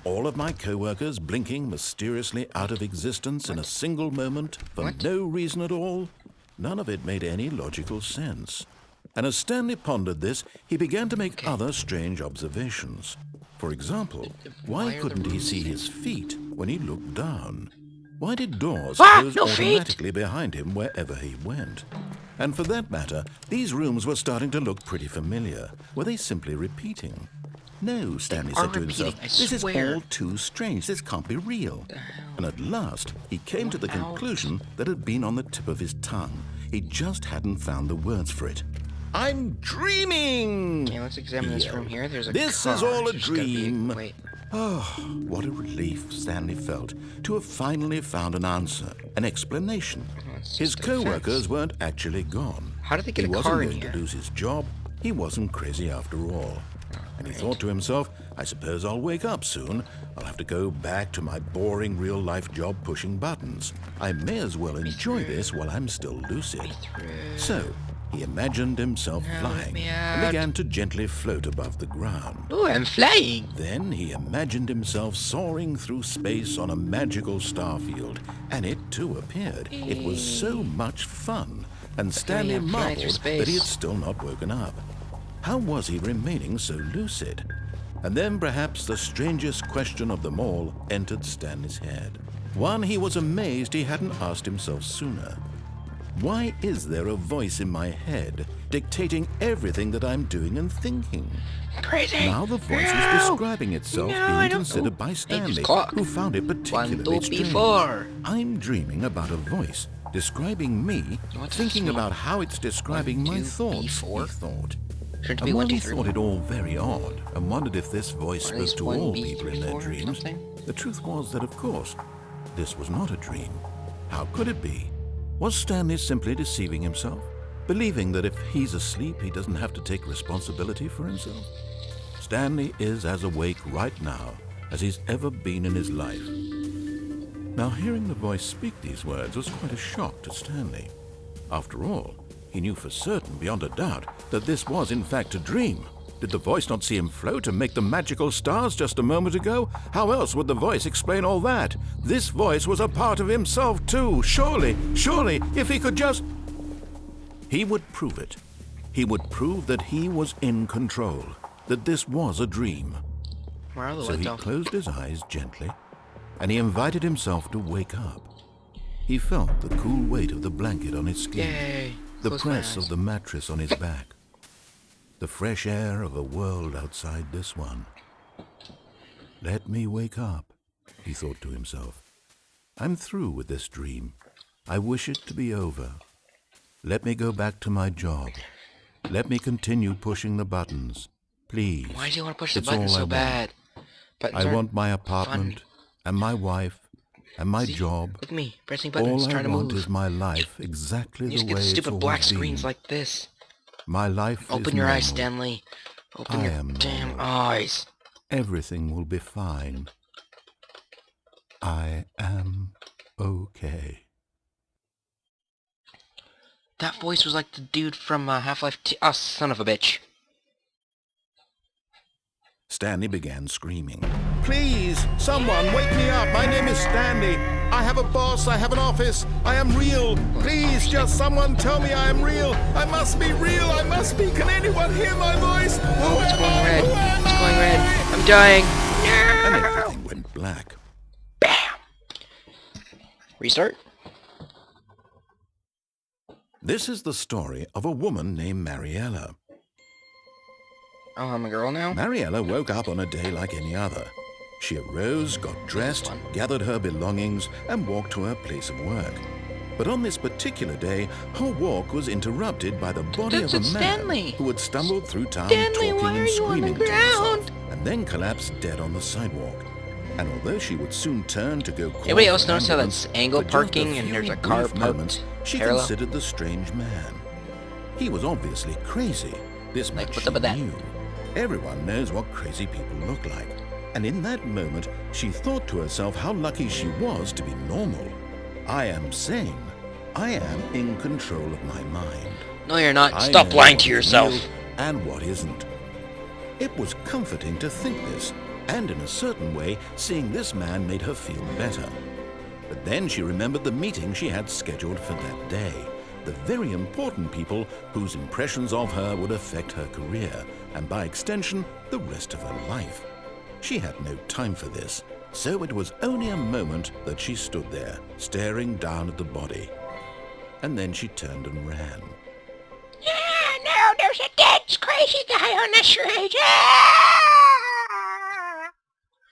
All of my co-workers blinking mysteriously out of existence in a single moment for no reason at all? None of it made any logical sense. And as Stanley pondered this, he began to make other strange observations. For example, why couldn't he see his feet when he looked down? Why did doors close automatically behind him wherever he went? And for that matter, these rooms were starting to look pretty familiar. Were they simply repeating? No, Stanley said to himself, this is all too strange. This can't be real. And at last, he came to the conclusion that had been on the tip of his tongue. He just hadn't found the words for it. I'm dreaming! Okay, let's examine this room here. There's a This car. is all a There's gotta be dream. Wait. Oh, what a relief Stanley felt to have finally found an answer, an explanation. His co-workers weren't actually gone. How did they get He a car in wasn't going here? to lose his job. He wasn't crazy after all. And he thought to himself, I suppose I'll wake up soon. I'll have to go back to my boring real-life job pushing buttons. I may as well enjoy this while I'm still lucid. So, he imagined himself flying and began to gently float above the ground. Oh, I'm flying! Then he imagined himself soaring through space on a magical starfield, and it too appeared. It was so much fun, and Stanley marveled that he had still not woken up. How was he remaining so lucid? And then perhaps the strangest question of them all entered Stanley's head. One he was amazed he hadn't asked himself sooner. Why is there a voice in my head dictating everything that I'm doing and thinking? Crazy! Now the voice was describing itself being considered by Stanley, who found it particularly strange. I'm dreaming about a voice describing me, thinking about how it's describing my thoughts, he thought. And while he thought it all very odd, and wondered if this voice spoke to all people in their dreams, the truth was that, of course, this was not a dream. How could it be? Was Stanley simply deceiving himself, believing that if he's asleep, he doesn't have to take responsibility for himself? Stanley is as awake right now as he's ever been in his life. Now, hearing the voice speak these words was quite a shock to Stanley. After all, he knew for certain, beyond a doubt, that this was in fact a dream. Did the voice not see him float and make the magical stars just a moment ago? How else would the voice explain all that? This voice was a part of himself too. Surely, if he could just... He would prove it. He would prove that he was in control, that this was a dream. So he closed his eyes gently, and he invited himself to wake up. He felt the cool weight of the blanket on his skin, the press of the mattress on his back, the fresh air of a world outside this one. Let me wake up, he thought to himself. I'm through with this dream. I wish it to be over. Let me go back to my job. Let me continue pushing the buttons. Please. Why do you want to push the buttons so bad? I want my apartment and my wife and my job. Look at me, pressing buttons, trying to move. All I want is my life exactly the way it's always been. Stupid black screens like this. My life is normal. Open your eyes, Stanley. Open your damn eyes. Everything will be fine. I am okay. That voice was like the dude from Half-Life 2. Oh, son of a bitch. Stanley began screaming. Please, someone, wake me up. My name is Stanley. I have a boss. I have an office. I am real. Please, just someone tell me I am real. I must be real. I must be. Can anyone hear my voice? Oh, it's going red. It's going red. I'm dying. And everything went black. Bam. Restart. This is the story of a woman named Mariella. Oh, I'm a girl now? Mariella woke up on a day like any other. She arose, got dressed, gathered her belongings, and walked to her place of work. But on this particular day, her walk was interrupted by the body of a man who had stumbled through town talking and screaming to himself, and then collapsed dead on the sidewalk. And although she would soon turn to go call anybody else notice how that's angle parking and there's a car parked she parallel? Considered the strange man. He was obviously crazy. This much what's she up with that? knew. Everyone knows what crazy people look like. And in that moment, she thought to herself how lucky she was to be normal. I am sane. I am in control of my mind. No, you're not. Stop lying to yourself. And what isn't. It was comforting to think this, And in a certain way, seeing this man made her feel better. But then she remembered the meeting she had scheduled for that day. The very important people whose impressions of her would affect her career, and by extension, the rest of her life. She had no time for this, so it was only a moment that she stood there, staring down at the body. And then she turned and ran. No, there's a dead, crazy guy on the street. Ah!